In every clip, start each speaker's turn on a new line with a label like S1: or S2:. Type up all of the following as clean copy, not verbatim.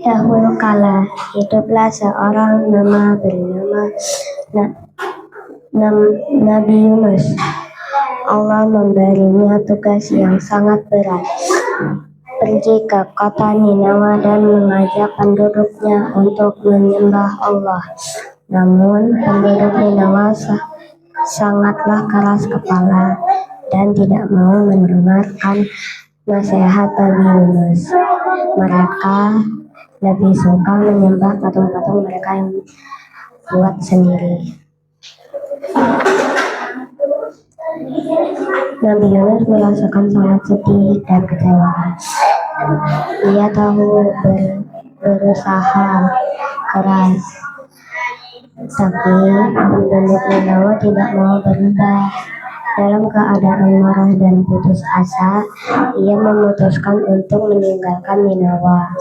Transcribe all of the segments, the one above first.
S1: Dahulu kala hiduplah seorang bernama Nabi Yunus. Allah memberinya tugas yang sangat berat, pergi ke kota Ninawa dan mengajak penduduknya untuk menyembah Allah. Namun penduduk Ninawa sangatlah keras kepala dan tidak mau mendengarkan nasihat Nabi Yunus. Mereka lebih suka menyembah patung-patung mereka yang buat sendiri. Nabi Yunus merasakan sangat sedih dan kecewa. Ia tahu berusaha keras, tapi penduduk Ninawa tidak mau berubah. Dalam keadaan marah dan putus asa, ia memutuskan untuk meninggalkan Ninawa.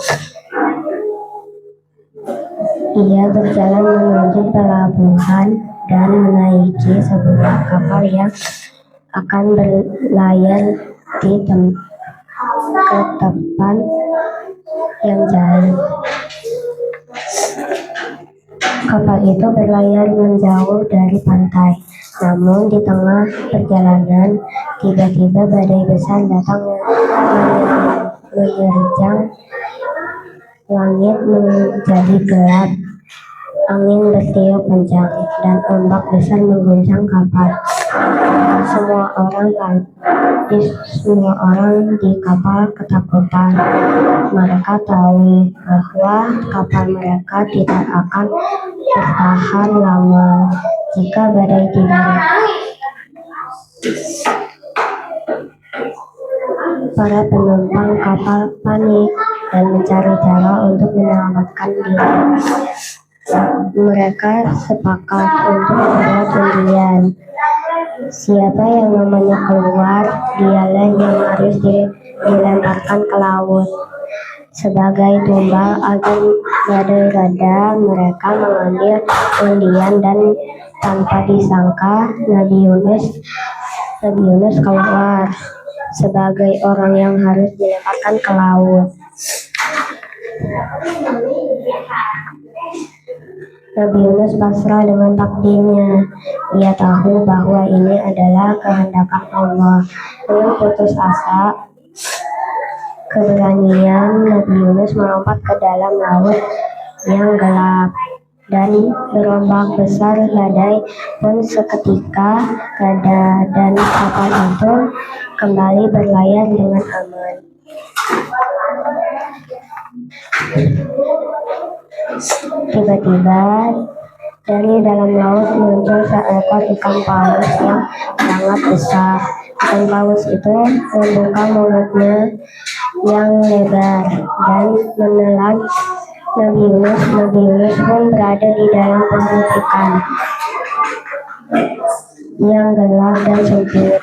S1: Ia berjalan menuju pelabuhan dan menaiki sebuah kapal yang akan berlayar ke tempat yang jauh. Kapal itu berlayar menjauh dari pantai. Namun di tengah perjalanan, tiba-tiba badai besar datang menerjang langit menjadi gelap. Angin bertiup kencang dan ombak besar mengguncang kapal. Semua orang di kapal ketakutan. Mereka tahu bahwa kapal mereka tidak akan bertahan lama jika badai tidak. Para penumpang kapal panik dan mencari cara untuk menyelamatkan diri. Mereka sepakat untuk membuat undian. Siapa yang namanya keluar, dialah yang harus dilemparkan ke laut. Sebagai tumbal agar badai reda, mereka mengambil undian dan tanpa disangka Nabi Yunus keluar sebagai orang yang harus dilemparkan ke laut. Nabi Yunus pasrah dengan takdirnya. Ia tahu bahwa ini adalah kehendak Allah. Dengan putus asa, keberanian Nabi Yunus melompat ke dalam laut yang gelap dan berombak besar. Badai pun seketika reda dan kapal itu kembali berlayar dengan aman. Tiba-tiba dari dalam laut muncul seekor ikan paus yang sangat besar. Ikan paus itu membuka mulutnya yang lebar dan menelan Nabi Yunus. Nabi Yunus pun berada di dalam perut ikan yang gelap dan sempit.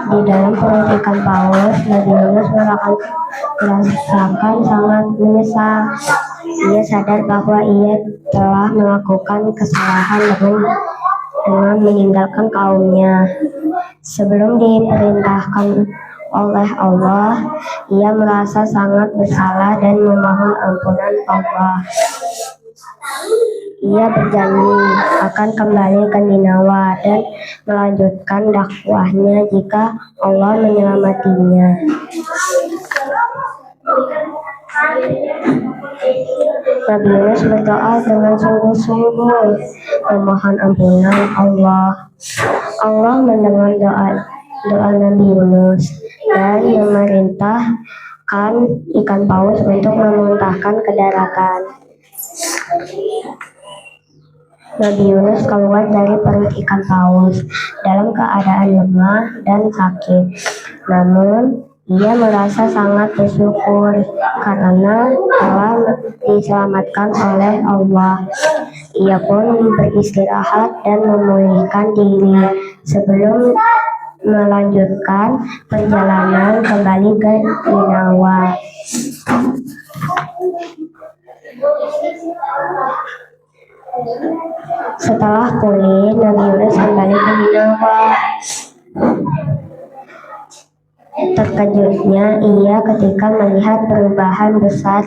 S1: Di dalam perut ikan paus, Nabi Yunus merasakan sangat menyesal. Ia sadar bahwa ia telah melakukan kesalahan dengan meninggalkan kaumnya. Sebelum diperintahkan oleh Allah, ia merasa sangat bersalah dan memohon ampunan Allah. Ia berjanji akan kembali ke Ninawa dan melanjutkan dakwahnya jika Allah menyelamatinya. Nabi Yunus berdoa dengan sungguh-sungguh memohon ampunan Allah. Allah mendengar doa Nabi Yunus dan memerintahkan ikan paus untuk memuntahkan ke daratan. Nabi Yunus keluar dari perut ikan paus dalam keadaan lemah dan sakit. Namun, ia merasa sangat bersyukur karena telah diselamatkan oleh Allah. Ia pun beristirahat dan memulihkan diri sebelum melanjutkan perjalanan kembali ke Ninawa. Setelah pulih, Nabi Yunus kembali ke Ninawa. Terkejutnya ia ketika melihat perubahan besar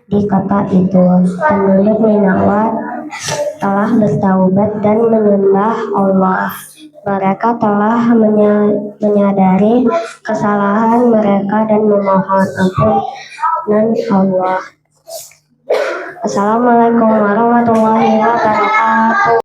S1: di kota itu. Penduduk Ninawa telah bertaubat dan menyembah Allah. Mereka telah menyadari kesalahan mereka dan memohon ampunan Allah. Assalamualaikum warahmatullahi wabarakatuh.